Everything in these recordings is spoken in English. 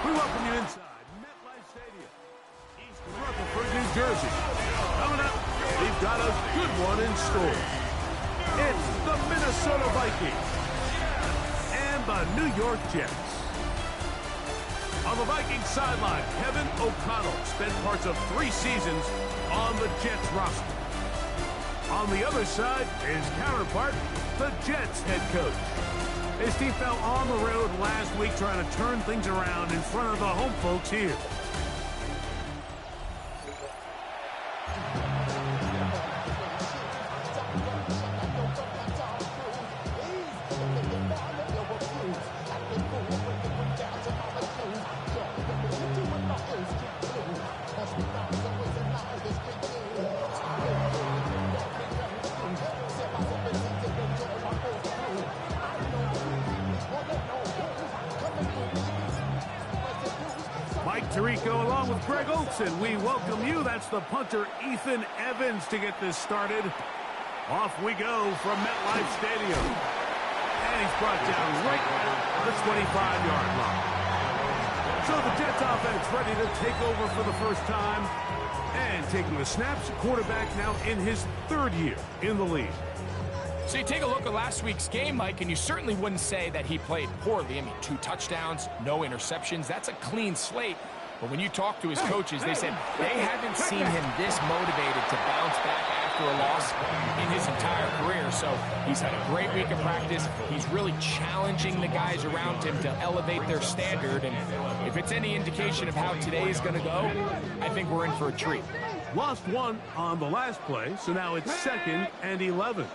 We welcome you inside MetLife Stadium, east of Rutherford, New Jersey. Coming up, we've got a good one in store. It's the Minnesota Vikings and the New York Jets. On the Vikings sideline, Kevin O'Connell spent parts of 3 seasons on the Jets roster. On the other side, his counterpart, the Jets head coach. His team fell on the road last week trying to turn things around in front of the home folks here. Tirico along with Greg Olson. We welcome you. That's the punter, Ethan Evans, to get this started. Off we go from MetLife Stadium. And he's brought down right at the 25-yard line. So the Jets offense ready to take over for the first time. And taking the snaps, quarterback now in his 3rd year in the league. So you take a look at last week's game, Mike, and you certainly wouldn't say that he played poorly. I mean, 2 touchdowns, no interceptions. That's a clean slate. But when you talk to his coaches, they said they haven't seen him this motivated to bounce back after a loss in his entire career. So he's had a great week of practice. He's really challenging the guys around him to elevate their standard. And if it's any indication of how today is going to go, I think we're in for a treat. Lost 1 on the last play, so now it's 2nd and 11.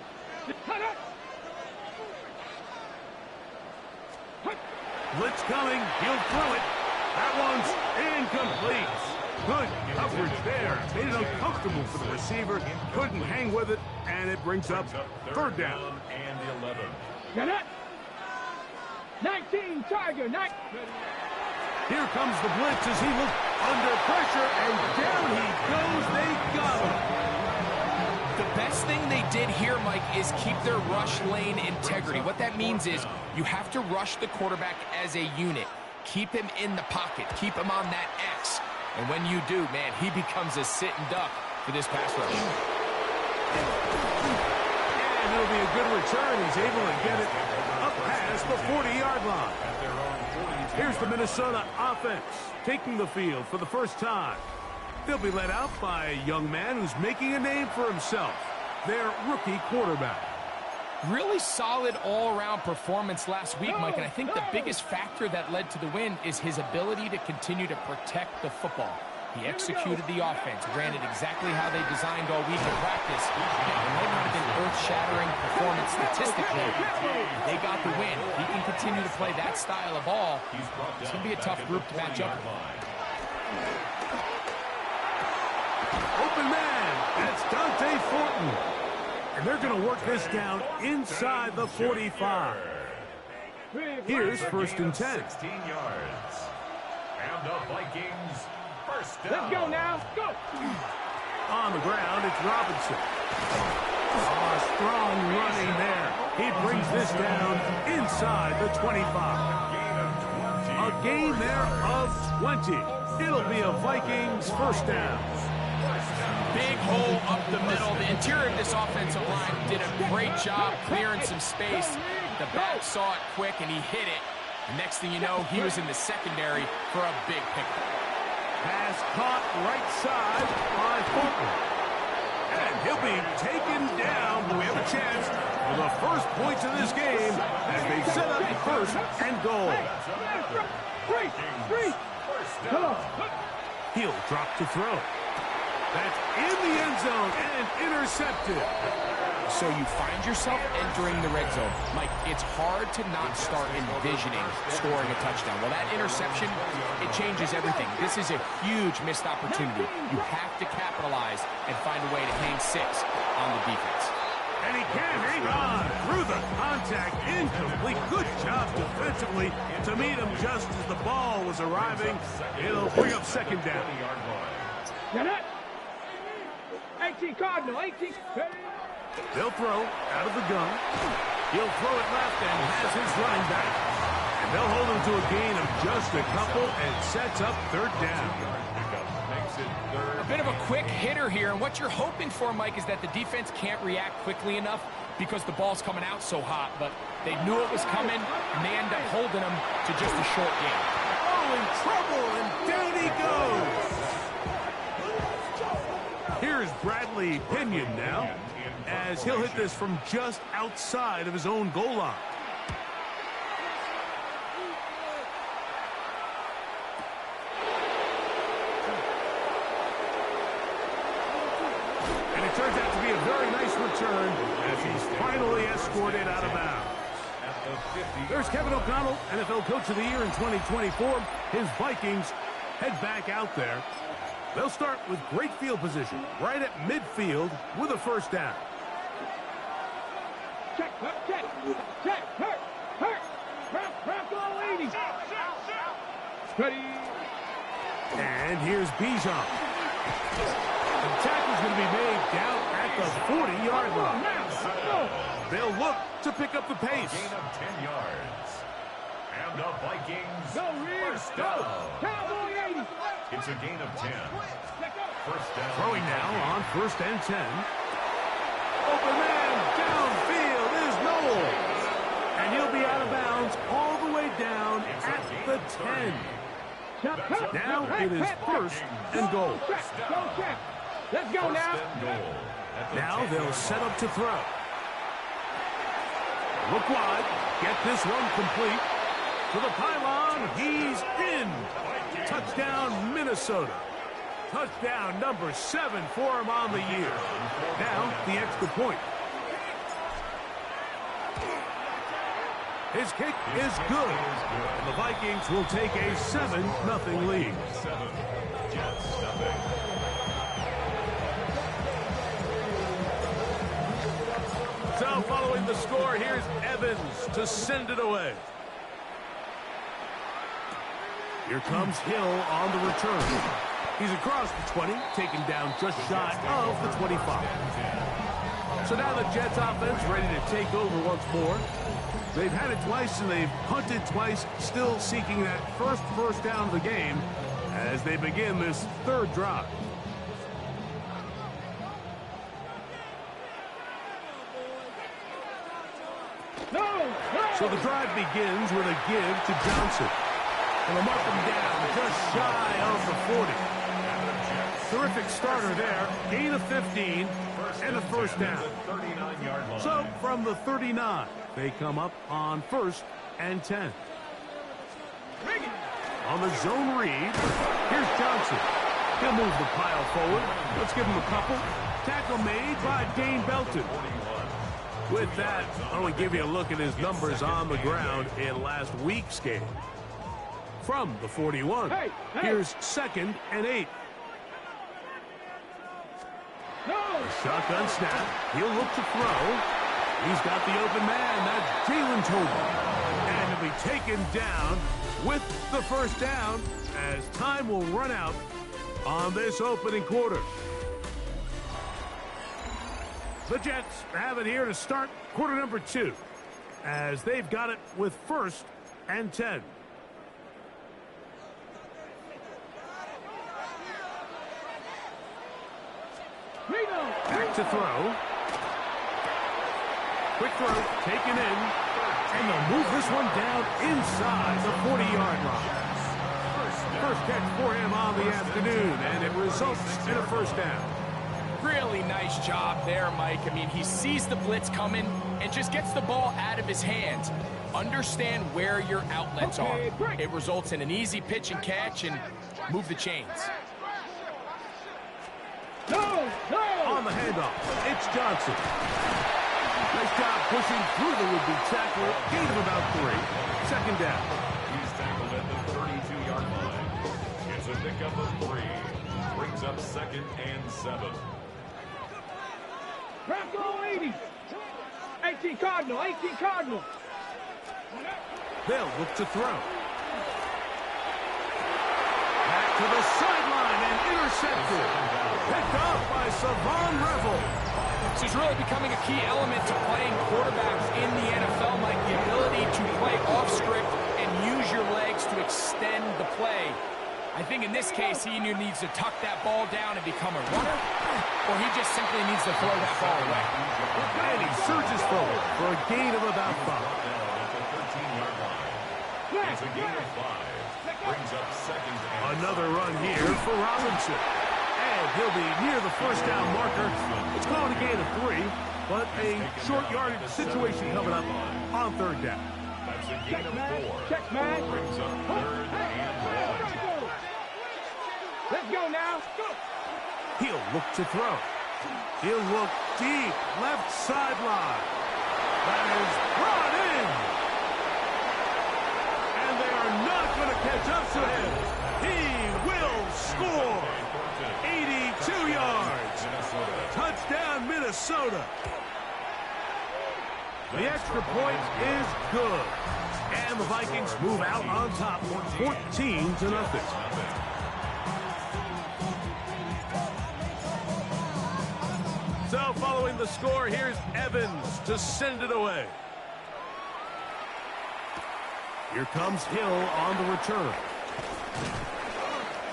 Blitz coming. He'll throw it. That one's incomplete. Good coverage there. Made it uncomfortable for the receiver. Couldn't hang with it, and it brings up 3rd down. And the 11. Got it. 19, Tiger. Here comes the blitz as he looks under pressure, and down he goes. They got him. The best thing they did here, Mike, is keep their rush lane integrity. What that means is you have to rush the quarterback as a unit. Keep him in the pocket. Keep him on that X. And when you do, man, he becomes a sitting duck for this pass rush. And it'll be a good return. He's able to get it up past the 40-yard line. Here's the Minnesota offense taking the field for the first time. They'll be led out by a young man who's making a name for himself, their rookie quarterback. Really solid all-around performance last week, Mike, and I think the biggest factor that led to the win is his ability to continue to protect the football. He executed the offense, ran it exactly how they designed all week in practice. It might not have been earth-shattering performance statistically. They got the win. He can continue to play that style of ball. It's going to be a tough group to match up with. Open man, that's Dante Fortin. And they're going to work this down inside the 45. Here's 1st and 10. 16 yards. And the Vikings first down. Let's go now. Go. On the ground, it's Robinson. Strong running there. He brings this down inside the 25. A gain there of 20. It'll be a Vikings first down. Big hole up the middle. The interior of this offensive line did a great job clearing some space. The back saw it quick, and he hit it. The next thing you know, he was in the secondary for a big pickup. Pass caught right side by Fulton. And he'll be taken down. We have a chance for the first points of this game as they set up 1st and goal. He'll drop to throw. That's in the end zone and intercepted. So you find yourself entering the red zone. Mike, it's hard to not start envisioning scoring a touchdown. Well, that interception, it changes everything. This is a huge missed opportunity. You have to capitalize and find a way to hang 6 on the defense. And he can hang on through the contact. Incomplete. Good job defensively to meet him just as the ball was arriving. It'll bring up 2nd down. Get it. 18 Cardinal, 18. They'll throw out of the gun. He'll throw it left and has his running back. And They'll hold him to a gain of just a couple and sets up third down. A bit of a quick hitter here, and what you're hoping for, Mike, is that the defense can't react quickly enough because the ball's coming out so hot, but they knew it was coming, and they end up holding them to just a short gain. Oh, in trouble, and down he goes. Here's Bradley Pinion now, as he'll hit this from just outside of his own goal line. Turns out to be a very nice return as he's finally escorted out of bounds. There's Kevin O'Connell, NFL Coach of the Year in 2024. His Vikings head back out there. They'll start with great field position right at midfield with a first down. Check, hurt. Craft all 80. Ready. And here's Bijan. The tackle's going to be made down at the 40-yard line. They'll look to pick up the pace. Gain of 10 yards. And the Vikings first Go. down. Cowboy 80. It's a gain of 10. First down. Throwing now on first and 10. Open man downfield is Noel. And he'll be out of bounds all the way down at the 10. Now it is first and goal. Check. Let's go now. Now they'll set up to throw. Look wide. Get this one complete. To the pylon. He's in. Touchdown, Minnesota. Touchdown number 7 for him on the year. Now the extra point. His kick is good. And the Vikings will take a 7-0 lead. So following the score, here's Evans to send it away. Here comes Hill on the return. He's across the 20, taken down just shy of the 25. So now the Jets offense ready to take over once more. They've had it twice and they've punted twice, still seeking that first down of the game as they begin this third drive. So the drive begins with a give to Johnson. And they'll mark him down just shy of the 40. Terrific starter there. Gain of 15 and a first down. So from the 39, they come up on first and 10. On the zone read, here's Johnson. He'll move the pile forward. Let's give him a couple. Tackle made by Dane Belton. With that, I want to give you a look at his numbers on the ground in last week's game. From the 41, here's second and 8. A shotgun snap. He'll look to throw. He's got the open man. That's Jalen Tobin. And he'll be taken down with the first down as time will run out on this opening quarter. The Jets have it here to start quarter number 2 as they've got it with first and 10. Back to throw. Quick throw, taken in, and they'll move this one down inside the 40-yard line. First catch for him on the afternoon, and it results in a first down. Really nice job there, Mike. I mean, he sees the blitz coming and just gets the ball out of his hands. Understand where your outlets are. It results in an easy pitch and catch and move the chains. On the handoff, it's Johnson. Nice job pushing through the would-be tackler. Gain of about 3. Second down. He's tackled at the 32-yard line. It's a pickup of 3. Brings up second and 7. Craft all 80. 18 Cardinal. They'll look to throw. Back to the sideline and intercepted. Picked off by Savon Revel. This is really becoming a key element to playing quarterbacks in the NFL, Mike. The ability to play off script and use extend the play. I think in this case, he either needs to tuck that ball down and become a runner, or he just simply needs to throw that ball away. And he surges forward for a gain of about 5. It's a gain of 5. Brings up second and Another run here for Robinson. And he'll be near the first down marker. It's called a gain of 3, but a short yardage situation coming up on third down. That's a gain of 4. Check, man. Brings up third and 1. Let's go now. Go. He'll look to throw. He'll look deep, left sideline. That is brought in. And they are not going to catch up to him. He will score. 82 yards. Touchdown, Minnesota. The extra point is good. And the Vikings move out on top, 14-0. So following the score, here's Evans to send it away. Here comes Hill on the return.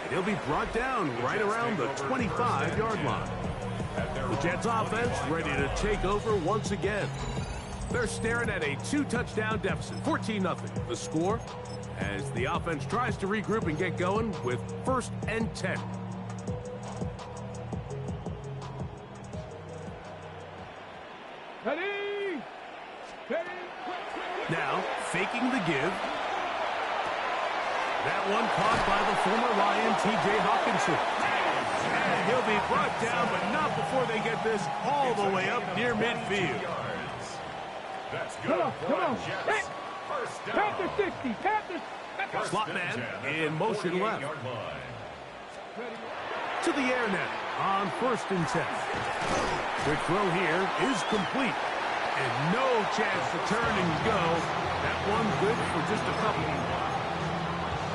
And he'll be brought down right around the 25-yard line. The Jets offense ready to take over once again. They're staring at a 2-touchdown deficit, 14-0. The score as the offense tries to regroup and get going with 1st and 10. Ready. Ready. Now, faking the give. That one caught by the former Lion, T.J. Hawkinson. And he'll be brought down, but not before they get this all the way up near midfield. That's good. Come on. Hey. First down. Tap the 60. Tap the. Slot man in motion left. To the air now on 1st and 10. Quick throw here is complete. And no chance to turn and go. That one good for just a couple.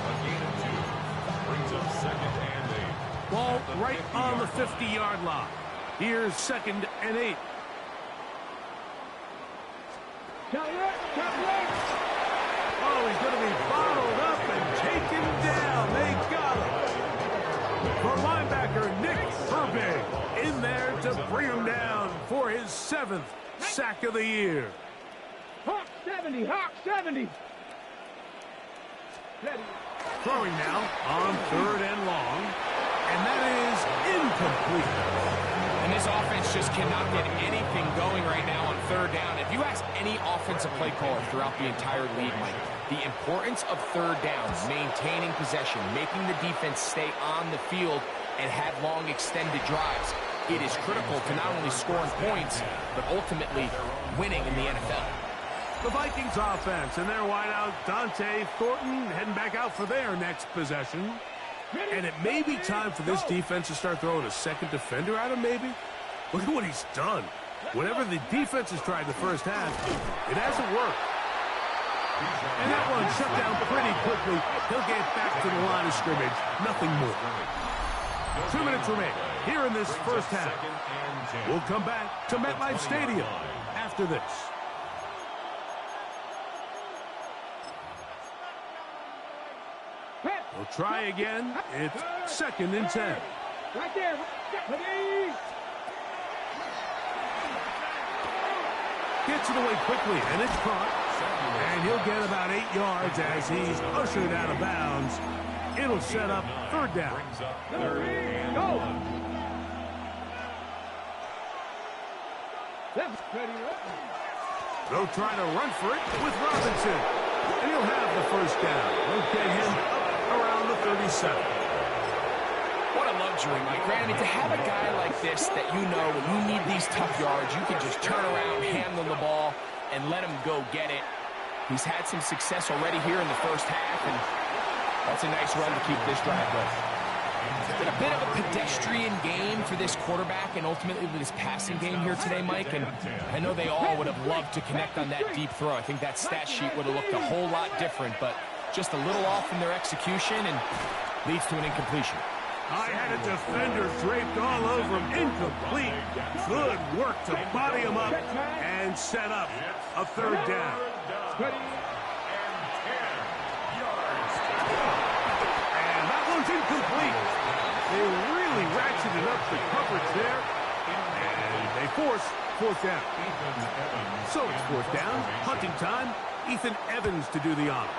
A gain of 2. Brings up second and 8. Ball right on the 50-yard line. Here's 2nd and 8. Oh, he's going to be bottled up and taken down. They got him. For linebacker Nick Herbig in there to bring him down for his 7th sack of the year. Hawk 70. Hawk 70. Ready. Throwing now on 3rd and long. And that is incomplete. And this offense just cannot get anything going right now on 3rd down. If you ask any offensive play caller throughout the entire league, Mike, the importance of 3rd downs, maintaining possession, making the defense stay on the field, and have long extended drives, it is critical to not only scoring points, but ultimately winning in the NFL. The Vikings offense and their wideout, Dante Thornton, heading back out for their next possession. And it may be time for this defense to start throwing a second defender at him, maybe. Look at what he's done. Whatever the defense has tried the first half, it hasn't worked. And that one shut down pretty quickly. He'll get back to the line of scrimmage. Nothing more. 2 minutes remain here in this first half. We'll come back to MetLife Stadium after this. We'll try again. It's 2nd and 10. Right there. Ready. Gets it away quickly, and it's caught. And he'll get about 8 yards as he's ushered out of bounds. It'll set up 3rd down. Go. Ready. They'll try to run for it with Robinson. And he'll have the first down. They'll get him around the 37. What a luxury, Mike. Right? I mean, to have a guy like this that you know when you need these tough yards, you can just turn around, handle the ball, and let him go get it. He's had some success already here in the first half, and that's a nice run to keep this drive going. It's been a bit of a pedestrian game for this quarterback and ultimately this passing game here today, Mike. And I know they all would have loved to connect on that deep throw. I think that stat sheet would have looked a whole lot different, but just a little off in their execution and leads to an incompletion. I had a defender draped all over him. Incomplete. Good work to body him up and set up a 3rd down. coverage there. And they force fourth down. So it's fourth down, punting time. Ethan Evans to do the honor.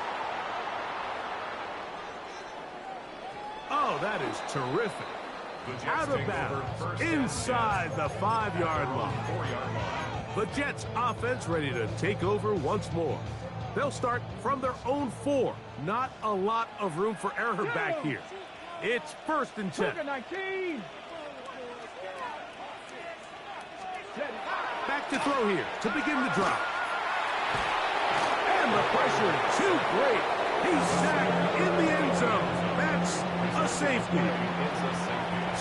Oh, that is terrific. Out of bounds, inside the 5-yard line. The Jets offense ready to take over once more. They'll start from their own 4. Not a lot of room for error back here. It's 1st and 10. Back to throw here to begin the drive. And the pressure too great. He's sacked in the end zone. That's a safety.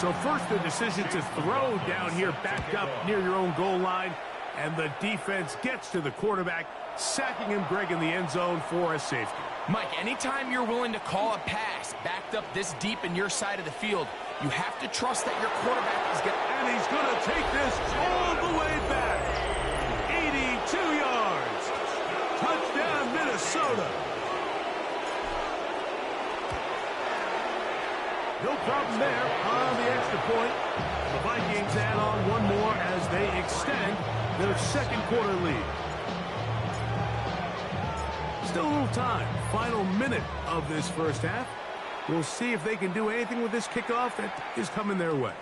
So first the decision to throw down here backed up near your own goal line. And the defense gets to the quarterback, sacking him, Greg, in the end zone for a safety. Mike, anytime you're willing to call a pass backed up this deep in your side of the field, you have to trust that your quarterback is going to... And he's going to take this all the way back. 82 yards. Touchdown, Minnesota. No problem there on the extra point. The Vikings add on one more as they extend their second quarter lead. Still a little time. Final minute of this first half. We'll see if they can do anything with this kickoff that is coming their way.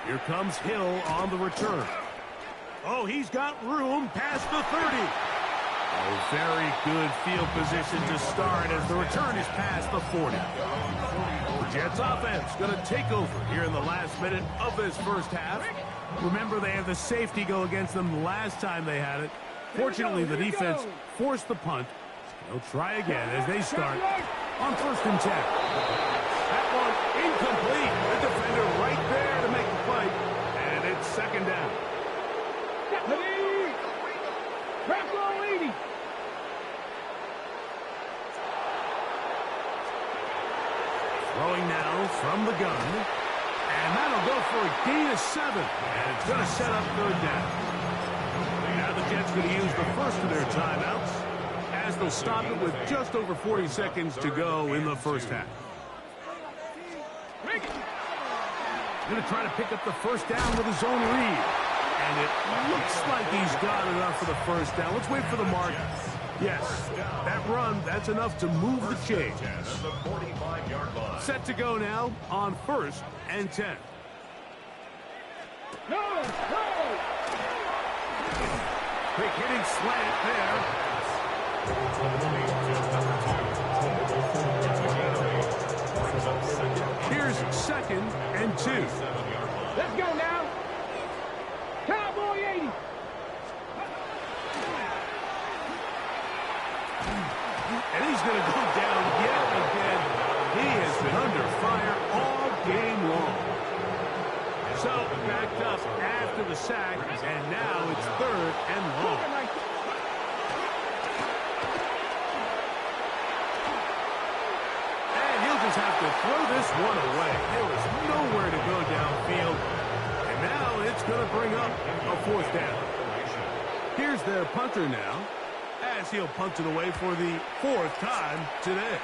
Here comes Hill on the return. Oh, he's got room past the 30. Oh, very good field position to start as the return is past the 40. The Jets offense going to take over here in the last minute of this first half. Remember, they had the safety go against them last time they had it. Fortunately, the defense forced the punt. They'll try again as they start on 1st and 10. That one incomplete. The defender right there to make the play. And it's 2nd down. Throwing now from the gun. And that'll go for a gain of 7. And it's going to set up 3rd down. Now the Jets going to use the first of their timeouts as they'll stop it with just over 40 seconds to go in the first half. Going to try to pick up the first down with his own read. And it looks like he's got enough for the first down. Let's wait for the mark. Yes, that run, that's enough to move the chains. Set to go now on 1st and 10. Quick hitting slant there. Here's 2nd and 2. Let's go now. Cowboy 80. And he's going to go down yet again. He has been under fire all game long. So backed up after the sack, and now it's 3rd and long. And he'll just have to throw this one away. There was nowhere to go downfield. And now it's going to bring up a 4th down. Here's their punter now, as he'll punt it away for the 4th time today.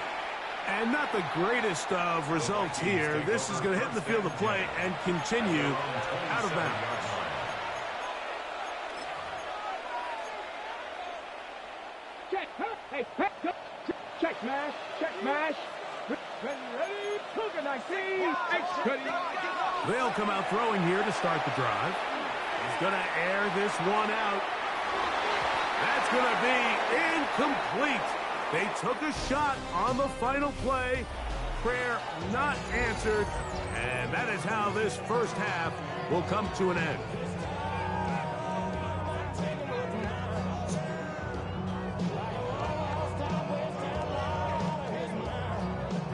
And not the greatest of results here. This is going to hit the field of play and continue out of bounds. Check, hey, check smash, check smash. Ready, Cougar 19. They'll come out throwing here to start the drive. He's going to air this one out. That's going to be incomplete. They took a shot on the final play. Prayer not answered. And that is how this first half will come to an end.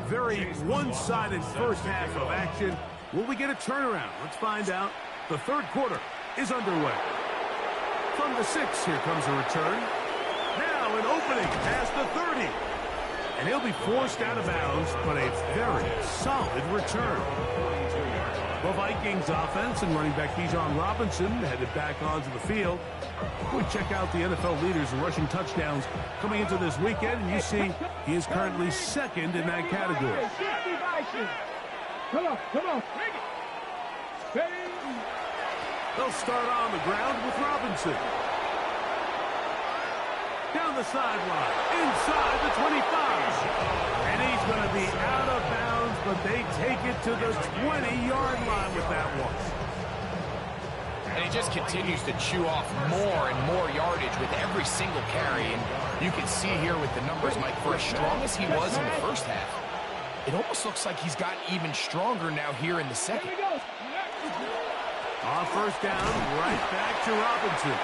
Very one-sided first half of action. Will we get a turnaround? Let's find out. The 3rd quarter is underway. From the 6, here comes a return. Now an opening past the 30. And he'll be forced out of bounds, but a very solid return. The Vikings offense and running back Bijan Robinson headed back onto the field. We check out the NFL leaders in rushing touchdowns coming into this weekend, and you see he is currently 2nd in that category. Come on, come on. They'll start on the ground with Robinson. Down the sideline, inside the 25. And he's going to be out of bounds, but they take it to the 20-yard line with that one. And he just continues to chew off more and more yardage with every single carry. And you can see here with the numbers, Mike, for as strong as he was in the first half, it almost looks like he's gotten even stronger now here in the second. On first down, right back to Robinson.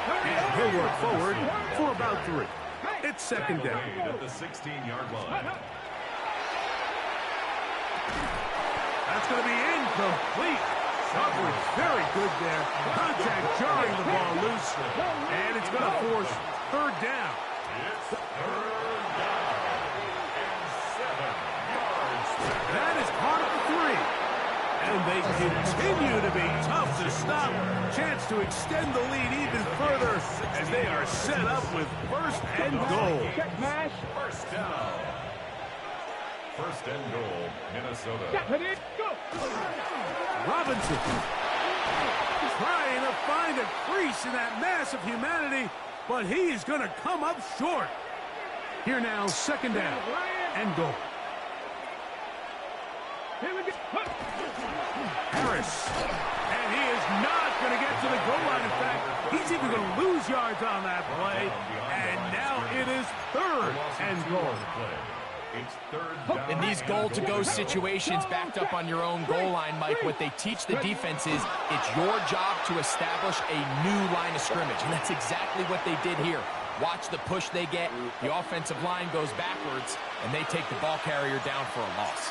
And he'll work forward for about 3. It's second down. At the 16-yard line. That's going to be incomplete. Coverage very good there. Contact jarring the ball loose. And it's going to force third down. It's third down. And 7 yards. That is part of the 3. And they continue to be tough to stop. Chance to extend the lead even further as they are set up with first and goal. Check mash. First down. First and goal, Minnesota. Go. Robinson trying to find a crease in that mass of humanity, but he's going to come up short. Here now, second down and goal. Here we go. Harris. And he is not going to get to the goal line. In fact, he's even going to lose yards on that play. And now it is third and goal. It's third down. In these goal-to-go situations backed up on your own goal line, Mike, what they teach the defense is it's your job to establish a new line of scrimmage. And that's exactly what they did here. Watch the push they get. The offensive line goes backwards, and they take the ball carrier down for a loss.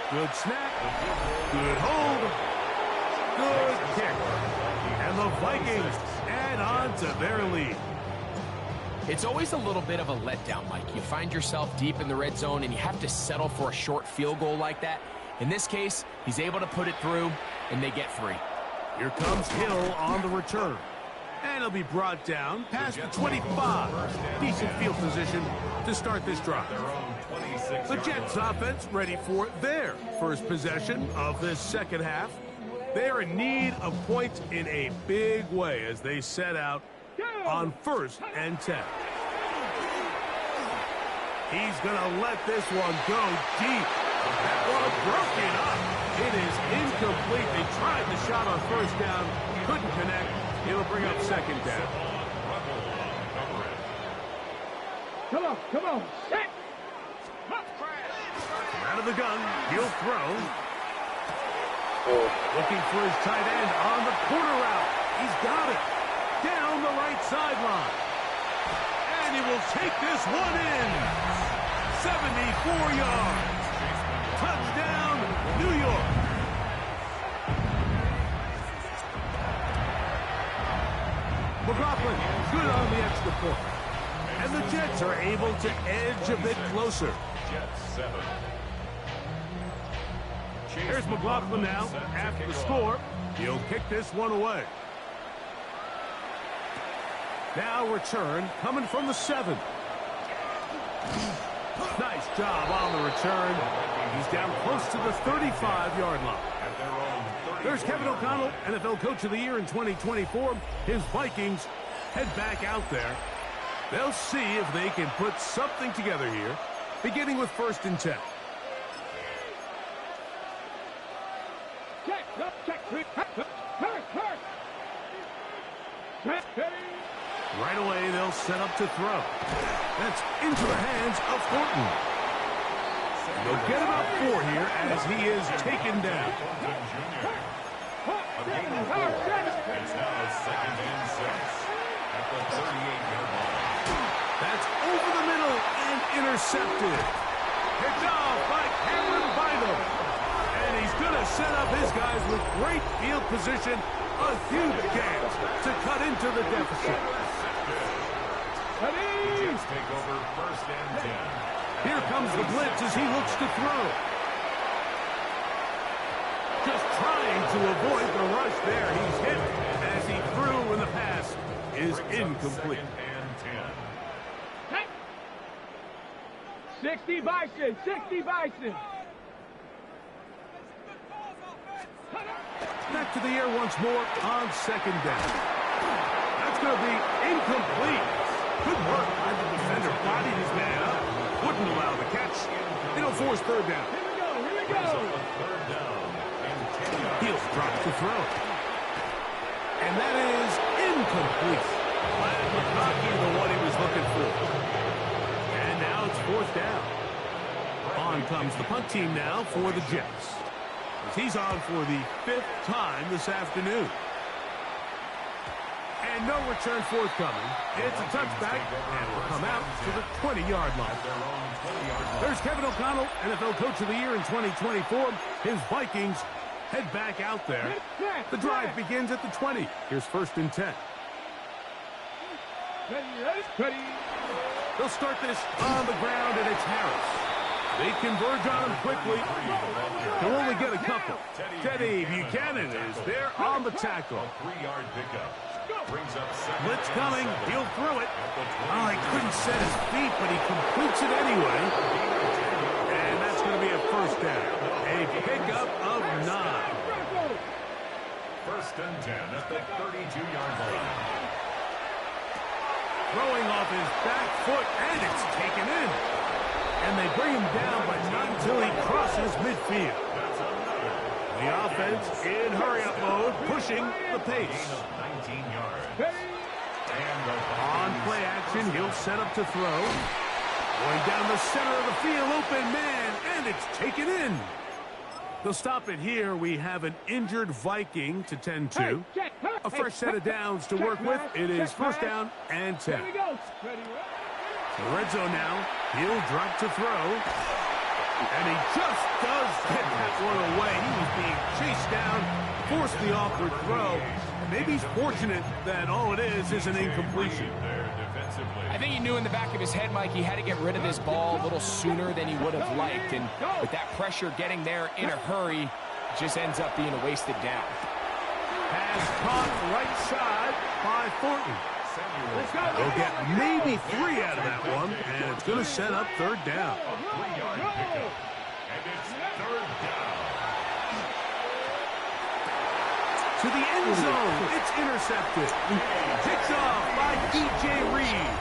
Good snap. Good hold. Good kick. And the Vikings add on to their lead. It's always a little bit of a letdown, Mike. You find yourself deep in the red zone, and you have to settle for a short field goal like that. In this case, he's able to put it through, and they get 3. Here comes Hill on the return. And he'll be brought down past the 25. Decent field position to start this drive. The Jets offense ready for their first possession of this second half. They are in need of points in a big way as they set out on first and 10. He's going to let this one go deep. That one broken up. It is incomplete. They tried the shot on first down. Couldn't connect. It'll bring up second down. Come on. Set. Out of the gun. He'll throw. Looking for his tight end on the corner route. He's got it. Down the right sideline. And he will take this one in. 74 yards. Touchdown, New York. McLaughlin, good on the extra point. And the Jets are able to edge a bit closer. Jets 7. Here's McLaughlin now. After the score, he'll kick this one away. Now return coming from the 7. Nice job on the return. He's down close to the 35-yard line. There's Kevin O'Connell, NFL Coach of the Year in 2024. His Vikings head back out there. They'll see if they can put something together here, beginning with first and 10. Right away, they'll set up to throw. That's into the hands of Thornton. They'll get about 4 here as he is taken down. It's now second and 6 at the 38-yard line. That's over the middle and intercepted. Picked off by Cameron Bynum. And he's going to set up his guys with great field position. A huge chance to cut into the deficit. Jets take over first and 10. Here comes the blitz as he looks to throw. Just trying to avoid the rush there. He's hit as he threw, and the pass is incomplete. Second and 10. 60 Bison. to the air once more on second down. That's going to be incomplete. Good work by the defender. Bodied his man up. Wouldn't allow the catch. It'll force third down. Here we go. Third down and 10 yards. He'll drop to throw. And that is incomplete. That would not be the one he was looking for. And now it's fourth down. On comes the punt team now for the Jets. As he's on for the 5th time this afternoon. And no return forthcoming. It's a touchback, and will come out to the 20-yard line. There's Kevin O'Connell, NFL Coach of the Year in 2024. His Vikings head back out there. The drive begins at the 20. Here's 1st and 10. Ready. They'll start this on the ground, and it's Harris. They converge on him quickly. He'll only get a couple. Teddy Buchanan is there on the tackle. 3-yard pickup. Brings up Blitz coming. He'll throw it. Oh, he couldn't set his feet, but he completes it anyway. And that's going to be a first down. A pickup of 9. 1st and 10 at the 32-yard line. Throwing off his back foot, and it's taken in. And they bring him down, but not until he crosses midfield. The offense in hurry-up mode, pushing the pace. 19 yards. On play action, he'll set up to throw. Going down the center of the field, open man, and it's taken in. They'll stop it here. We have an injured Viking to tend to. A fresh set of downs to work with. It is 1st down and 10. Here we go. The red zone now. He'll drop to throw. And he just does get that one away. He was being chased down, forced the awkward throw. Maybe he's fortunate that all it is an incompletion. I think he knew in the back of his head, Mike, he had to get rid of this ball a little sooner than he would have liked. And with that pressure getting there in a hurry, it just ends up being a wasted down. Pass caught right side by Thornton. They'll get maybe 3 out of that one, and it's going to set up 3rd down. 3-yard pickup. And it's 3rd down. To the end zone, it's intercepted. Picked off by DJ Reed.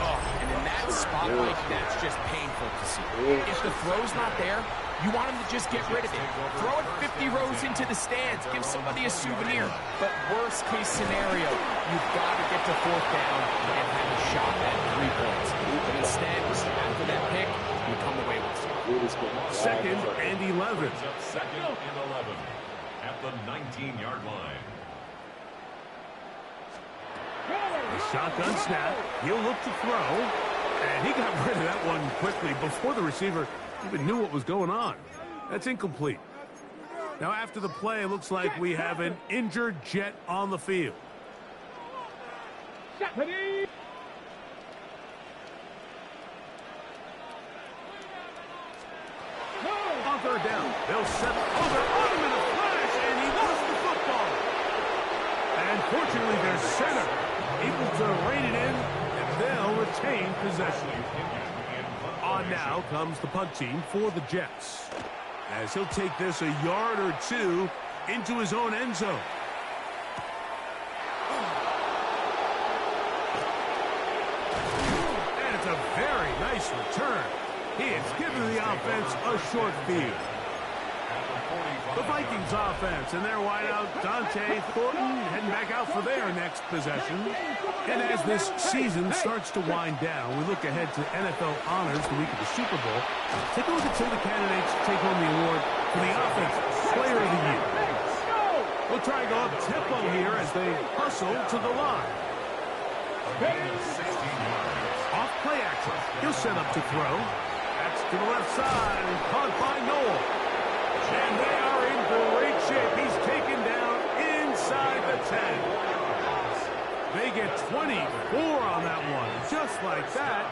Oh, and in that spot, Mike, that's just painful to see. If the throw's not there, you want him to just get rid of it. Throw it 50 rows into the stands. Give somebody a souvenir. But worst case scenario, you've got to get to 4th down and have a shot at 3 points. But instead, after that pick, you come away with something. 2nd and 11. Brings up 2nd and 11 at the 19-yard line. The shotgun snap. He'll look to throw. And he got rid of that one quickly before the receiver even knew what was going on. That's incomplete. Now after the play, it looks like we have an injured Jet on the field. Ready. On 3rd down, they'll set they're on him in a flash, and he lost the football. And fortunately, their center able to rein it in, and they'll retain possession. On now comes the punt team for the Jets, as he'll take this a yard or 2 into his own end zone. And it's a very nice return. He has given the offense a short field. The Vikings offense and their wideout, Dante Thornton, heading back out for their next possession. And as this season starts to wind down, we look ahead to NFL honors the week of the Super Bowl. Take a look at some of the candidates to take home the award for the Offensive Player of the Year. We'll try and go up tempo here as they hustle to the line. Off play action. He'll set up to throw. That's to the left side and caught by Noel. And they are in great shape. He's taken down inside the 10. They get 24 on that one. Just like that,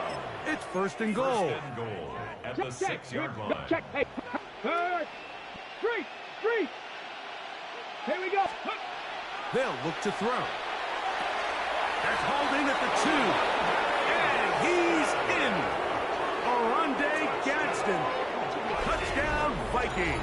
it's 1st and goal. 1st and goal at the 6-yard line. Check. Hey. Street. Here we go. They'll look to throw. That's holding at the 2. And he's in. Oronde Gadsden. Touchdown, Vikings.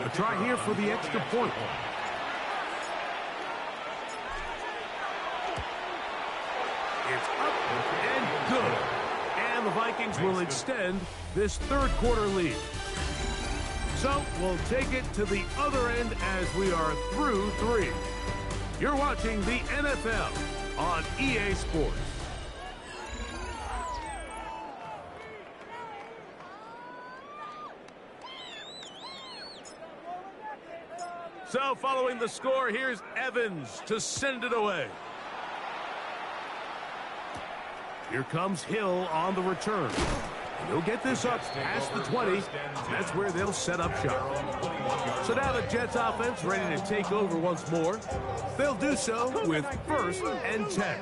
A try here for the extra point. It's up and good. And the Vikings will extend this third quarter lead. So we'll take it to the other end as we are through 3. You're watching the NFL on EA Sports. So following the score, here's Evans to send it away. Here comes Hill on the return. And he'll get this up past the 20. That's where they'll set up shop. So now the Jets offense ready to take over once more. They'll do so with 1st and 10.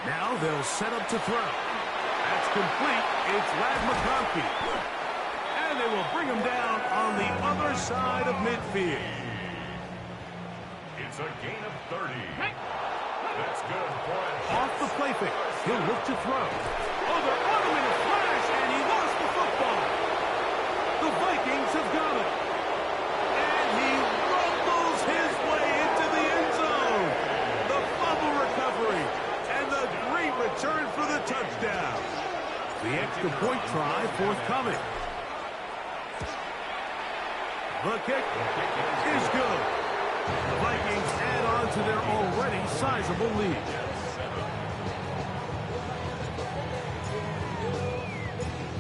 Now they'll set up to throw. That's complete. It's Lad McConkey. And they will bring him down on the other side of midfield. It's a gain of 30. That's good for a Off the play fake. He'll look to throw. Oh, they're on him in a flash, and he lost the football. The Vikings have got it. And he rumbles his way into the end zone. The fumble recovery. And the great return for the touchdown. The extra point try forthcoming. The kick is good. The Vikings add on to their already sizable lead.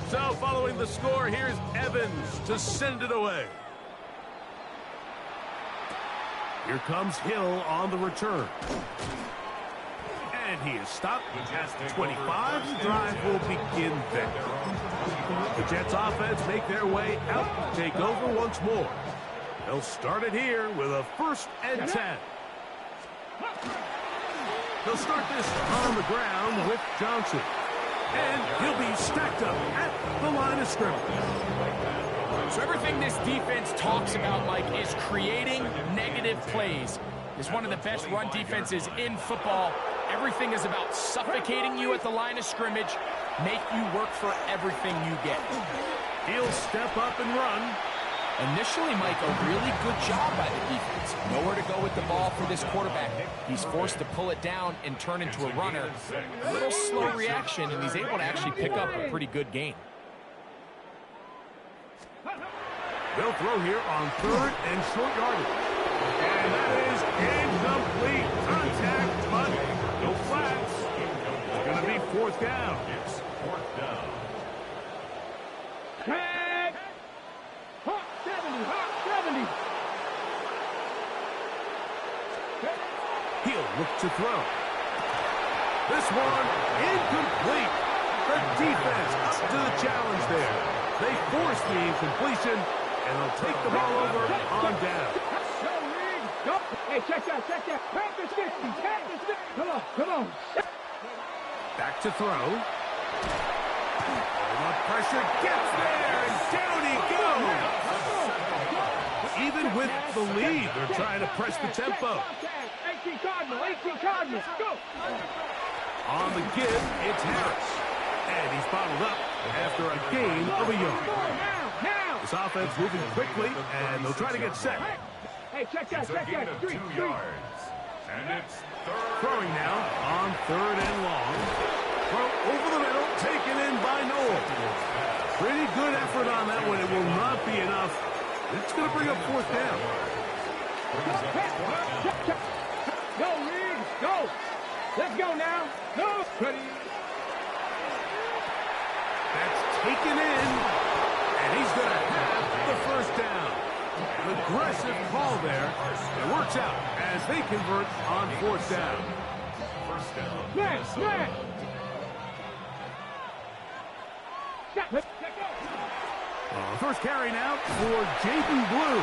So following the score, here's Evans to send it away. Here comes Hill on the return. And he is stopped at 25. The drive will begin there. The Jets offense make their way out to take over once more. They'll start it here with a 1st and 10. They'll start this on the ground with Johnson. And he'll be stacked up at the line of scrimmage. So everything this defense talks about, Mike, is creating negative plays. It's one of the best run defenses in football. Everything is about suffocating you at the line of scrimmage, make you work for everything you get. He'll step up and run. Initially, Mike, a really good job by the defense. Nowhere to go with the ball for this quarterback. He's forced to pull it down and turn into a runner. A little slow reaction, and he's able to actually pick up a pretty good gain. They'll throw here on 3rd and short yardage. And that is incomplete. Contact, but no flats. It's going to be 4th down. It's 4th down. Tag! Hot 70, hot 70. He'll look to throw. This one incomplete. The defense up to the challenge there. They force the incompletion, and they'll take the ball over on down. Go. Hey, check that, check that. Panthers 50, Panthers 50. Come on, come on. Back to throw. The pressure gets there, and down he goes. Even with the lead, they're trying to press the tempo. 18 Cardinal, 18 Cardinal. Go. On the give, it's Harris. And he's bottled up after a gain of a yard. Now. This offense moving quickly, and they'll try to get set. Hey, check that, It's a check gain that. of 3, 2 yards. And it's 3rd. Throwing now on 3rd and long. Throw over the middle, taken in by Noel. Pretty good effort on that one. It will not be enough. It's going to bring up 4th down. Go, Reed, go. Let's go now. Go. Ready. That's taken in, and he's going to have the 1st down. An aggressive call there. It works out as they convert on 4th down. 1st down. Next, next. First carry now for Jaden Blue.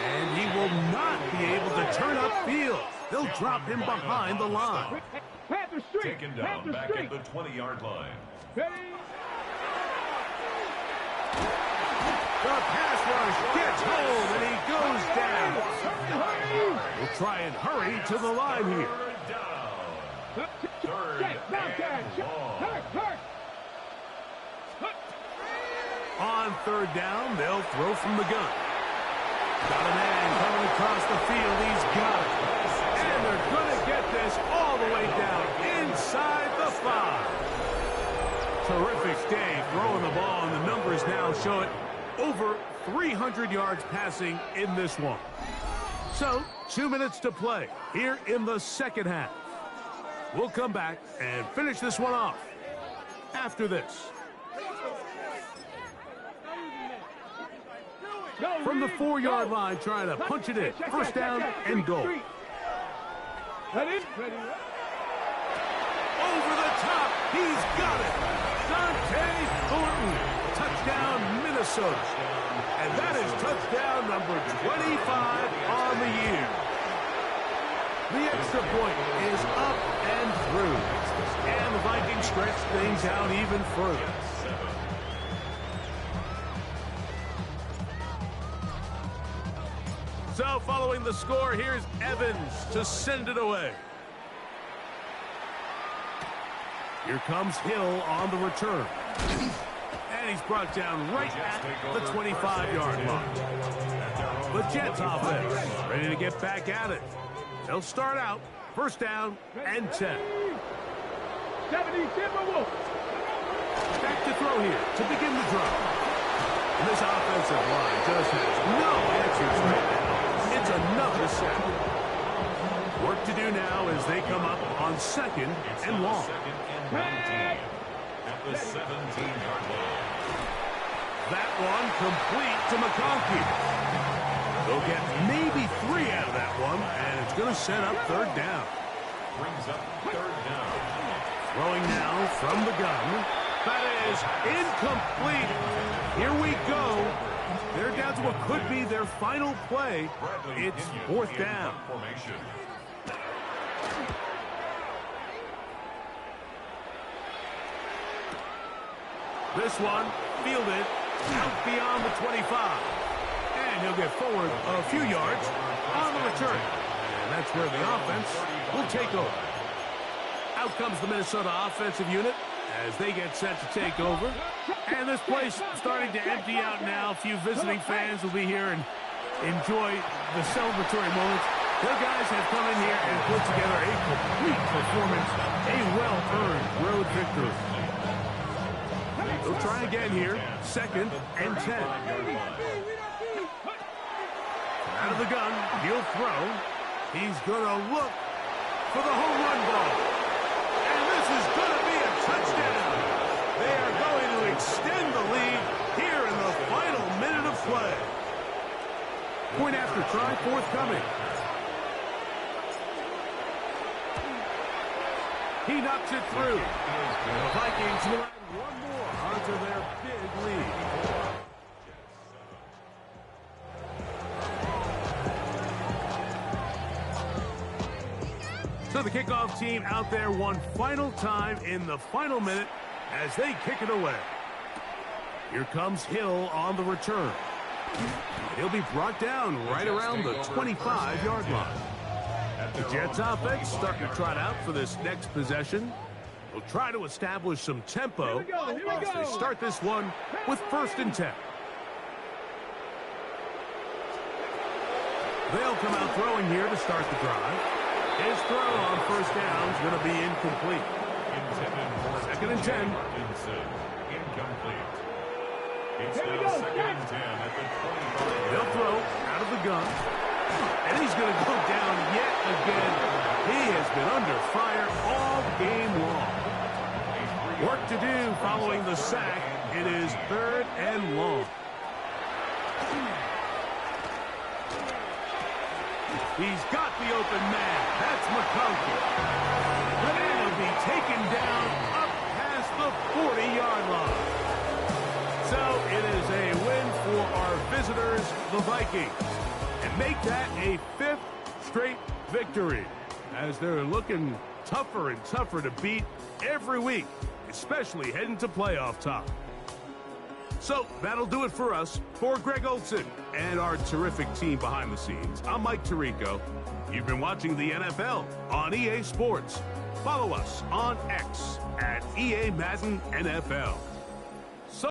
And he will not be able to turn upfield. They'll drop him behind the line. Panther Street. Taken down Panther back Street. at the 20-yard line. Ready. The pass rush gets home, and he goes down. We'll try and hurry to the line here. 3rd down. Third and long. On third down, they'll throw from the gun. Got a man coming across the field. He's got it. And they're going to get this all the way down inside the 5. Terrific day throwing the ball, and the numbers now show it. Over 300 yards passing in this one. So, 2 minutes to play here in the second half. We'll come back and finish this one off after this. From the 4-yard line, trying to punch it in. First down and goal. Over the top, he's got it. Dante Thornton, touchdown Minnesota. And that is touchdown number 25 on the year. The extra point is up and through. And the Vikings stretch things out even further. So following the score, here's Evans to send it away. Here comes Hill on the return. And he's brought down right at the 25-yard line. The Jets offense ready to get back at it. They'll start out first down and 10. 70 Timberwolves. Back to throw here to begin the drive. And this offensive line just has no answers right now. It's another sack. Work to do now as they come up on second and long. Second and 19 at the 17-yard line. That one complete to McConkey. They'll get maybe 3 out of that one, and it's going to set up third down. Brings up third down. Throwing now from the gun. That is incomplete. Here we go. They're down to what could be their final play. It's fourth down. Formation. This one fielded out beyond the 25. And he'll get forward a few yards on the return. And that's where the offense will take over. Out comes the Minnesota offensive unit as they get set to take over. And this place starting to empty out now. A few visiting fans will be here and enjoy the celebratory moments. Their guys have come in here and put together a complete performance, a well-earned road victory. They'll try again here, second and 10. Out of the gun, he'll throw. He's going to look for the home run ball. And this is going to be a touchdown. They are going to extend the lead here in the final minute of play. Point after try forthcoming. He knocks it through. The Vikings will add one more onto their big lead. So the kickoff team out there one final time in the final minute as they kick it away. Here comes Hill on the return. He'll be brought down right around the 25-yard line. The Jets offense starting to trot out for this next possession. They'll try to establish some tempo as they start this one with first and 10. They'll come out throwing here to start the drive. His throw on first down is going to be incomplete. Second and 10. Incomplete. It's now second and 10 at the 25. They'll throw out of the gun. And he's going to go down yet again. He has been under fire all game long. Work to do following the sack. It is third and long. He's got the open man. That's McConkey. The man will be taken down up past the 40-yard line. So it is a win for our visitors, the Vikings. And make that a 5th straight victory as they're looking tougher and tougher to beat every week, especially heading to playoff time. So that'll do it for us. For Greg Olson and our terrific team behind the scenes, I'm Mike Tirico. You've been watching the NFL on EA Sports. Follow us on X at EA Madden NFL.